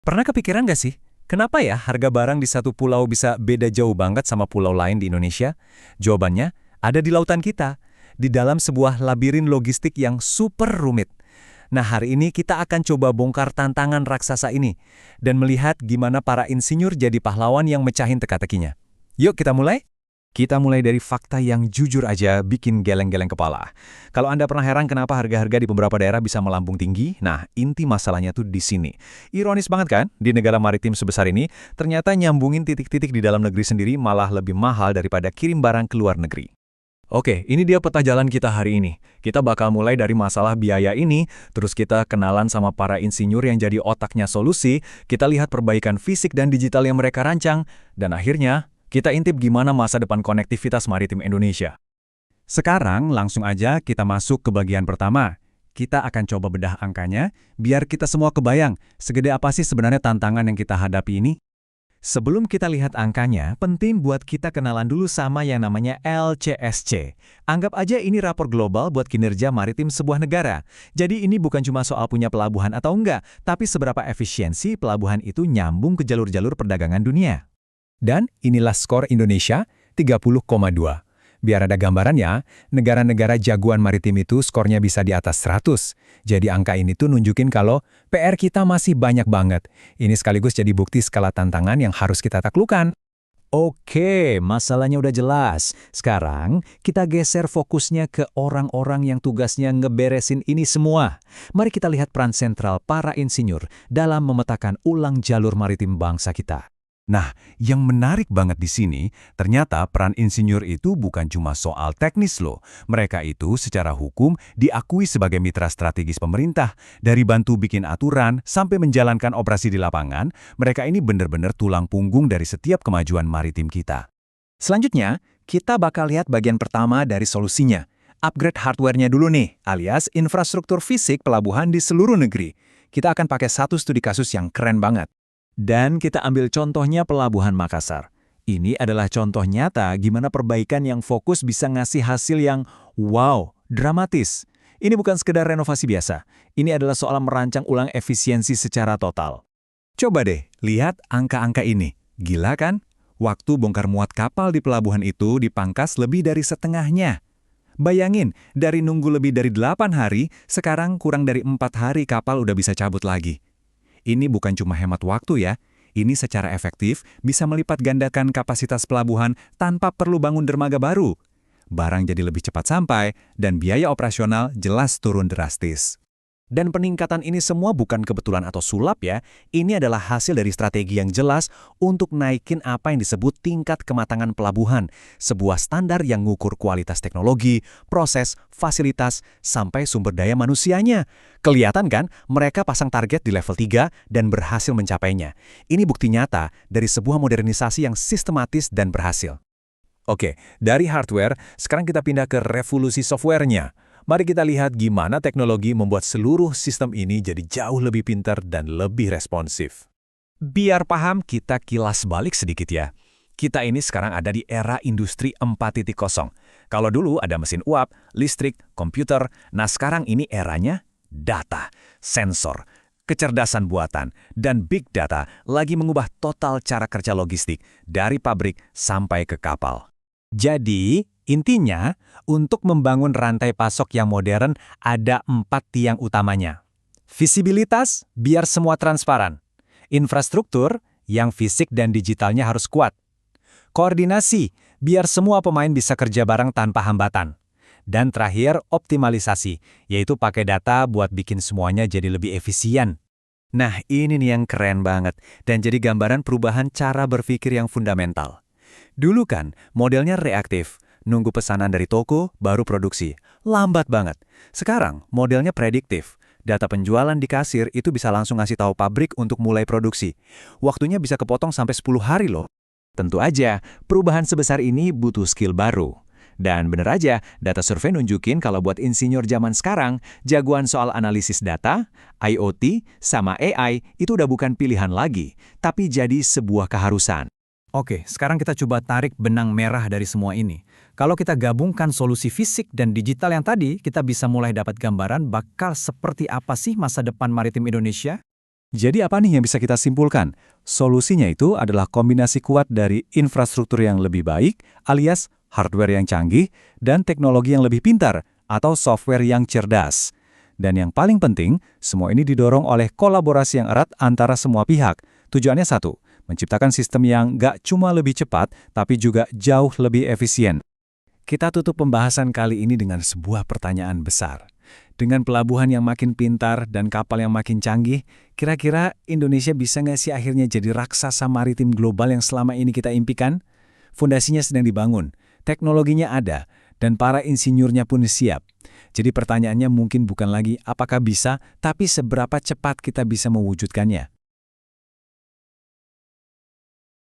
Pernah kepikiran nggak sih, kenapa ya harga barang di satu pulau bisa beda jauh banget sama pulau lain di Indonesia? Jawabannya ada di lautan kita, di dalam sebuah labirin logistik yang super rumit. Nah, hari ini kita akan coba bongkar tantangan raksasa ini dan melihat gimana para insinyur jadi pahlawan yang mecahin teka-tekinya. Yuk kita mulai? Kita mulai dari fakta yang jujur aja bikin geleng-geleng kepala. Kalau Anda pernah heran kenapa harga-harga di beberapa daerah bisa melambung tinggi, nah inti masalahnya tuh di sini. Ironis banget kan, di negara maritim sebesar ini, ternyata nyambungin titik-titik di dalam negeri sendiri malah lebih mahal daripada kirim barang ke luar negeri. Oke, ini dia peta jalan kita hari ini. Kita bakal mulai dari masalah biaya ini, terus kita kenalan sama para insinyur yang jadi otaknya solusi, kita lihat perbaikan fisik dan digital yang mereka rancang, dan akhirnya kita intip gimana masa depan konektivitas maritim Indonesia. Sekarang langsung aja kita masuk ke bagian pertama. Kita akan coba bedah angkanya, biar kita semua kebayang segede apa sih sebenarnya tantangan yang kita hadapi ini. Sebelum kita lihat angkanya, penting buat kita kenalan dulu sama yang namanya LCSC. Anggap aja ini rapor global buat kinerja maritim sebuah negara. Jadi ini bukan cuma soal punya pelabuhan atau enggak, tapi seberapa efisiensi pelabuhan itu nyambung ke jalur-jalur perdagangan dunia. Dan inilah skor Indonesia, 30,2. Biar ada gambarannya, negara-negara jagoan maritim itu skornya bisa di atas 100. Jadi angka ini tuh nunjukin kalau PR kita masih banyak banget. Ini sekaligus jadi bukti skala tantangan yang harus kita taklukkan. Oke, masalahnya udah jelas. Sekarang kita geser fokusnya ke orang-orang yang tugasnya ngeberesin ini semua. Mari kita lihat peran sentral para insinyur dalam memetakan ulang jalur maritim bangsa kita. Nah, yang menarik banget di sini, ternyata peran insinyur itu bukan cuma soal teknis loh. Mereka itu secara hukum diakui sebagai mitra strategis pemerintah. Dari bantu bikin aturan sampai menjalankan operasi di lapangan, mereka ini benar-benar tulang punggung dari setiap kemajuan maritim kita. Selanjutnya, kita bakal lihat bagian pertama dari solusinya. Upgrade hardware-nya dulu nih, alias infrastruktur fisik pelabuhan di seluruh negeri. Kita akan pakai satu studi kasus yang keren banget. Dan kita ambil contohnya Pelabuhan Makassar. Ini adalah contoh nyata gimana perbaikan yang fokus bisa ngasih hasil yang wow, dramatis. Ini bukan sekedar renovasi biasa. Ini adalah soal merancang ulang efisiensi secara total. Coba deh, lihat angka-angka ini. Gila kan? Waktu bongkar muat kapal di pelabuhan itu dipangkas lebih dari setengahnya. Bayangin, dari nunggu lebih dari 8 hari, sekarang kurang dari 4 hari kapal udah bisa cabut lagi. Ini bukan cuma hemat waktu ya, ini secara efektif bisa melipat gandakan kapasitas pelabuhan tanpa perlu bangun dermaga baru. Barang jadi lebih cepat sampai, dan biaya operasional jelas turun drastis. Dan peningkatan ini semua bukan kebetulan atau sulap ya, ini adalah hasil dari strategi yang jelas untuk naikin apa yang disebut tingkat kematangan pelabuhan, sebuah standar yang ngukur kualitas teknologi, proses, fasilitas, sampai sumber daya manusianya. Kelihatan kan, mereka pasang target di level 3 dan berhasil mencapainya. Ini bukti nyata dari sebuah modernisasi yang sistematis dan berhasil. Oke, dari hardware, sekarang kita pindah ke revolusi software-nya. Mari kita lihat gimana teknologi membuat seluruh sistem ini jadi jauh lebih pintar dan lebih responsif. Biar paham, kita kilas balik sedikit ya. Kita ini sekarang ada di era industri 4.0. Kalau dulu ada mesin uap, listrik, komputer, nah sekarang ini eranya data, sensor, kecerdasan buatan, dan big data lagi mengubah total cara kerja logistik dari pabrik sampai ke kapal. Jadi, intinya, untuk membangun rantai pasok yang modern, ada 4 tiang utamanya. Visibilitas, biar semua transparan. Infrastruktur, yang fisik dan digitalnya harus kuat. Koordinasi, biar semua pemain bisa kerja bareng tanpa hambatan. Dan terakhir, optimalisasi, yaitu pakai data buat bikin semuanya jadi lebih efisien. Nah, ini nih yang keren banget, dan jadi gambaran perubahan cara berpikir yang fundamental. Dulu kan, modelnya reaktif, nunggu pesanan dari toko, baru produksi. Lambat banget. Sekarang, modelnya prediktif. Data penjualan di kasir itu bisa langsung ngasih tahu pabrik untuk mulai produksi. Waktunya bisa kepotong sampai 10 hari loh. Tentu aja, perubahan sebesar ini butuh skill baru. Dan bener aja, data survei nunjukin kalau buat insinyur zaman sekarang, jagoan soal analisis data, IoT, sama AI itu udah bukan pilihan lagi, tapi jadi sebuah keharusan. Oke, sekarang kita coba tarik benang merah dari semua ini. Kalau kita gabungkan solusi fisik dan digital yang tadi, kita bisa mulai dapat gambaran bakal seperti apa sih masa depan maritim Indonesia? Jadi apa nih yang bisa kita simpulkan? Solusinya itu adalah kombinasi kuat dari infrastruktur yang lebih baik, alias hardware yang canggih, dan teknologi yang lebih pintar, atau software yang cerdas. Dan yang paling penting, semua ini didorong oleh kolaborasi yang erat antara semua pihak. Tujuannya satu, menciptakan sistem yang gak cuma lebih cepat, tapi juga jauh lebih efisien. Kita tutup pembahasan kali ini dengan sebuah pertanyaan besar. Dengan pelabuhan yang makin pintar dan kapal yang makin canggih, kira-kira Indonesia bisa nggak sih akhirnya jadi raksasa maritim global yang selama ini kita impikan? Fondasinya sedang dibangun, teknologinya ada, dan para insinyurnya pun siap. Jadi pertanyaannya mungkin bukan lagi apakah bisa, tapi seberapa cepat kita bisa mewujudkannya.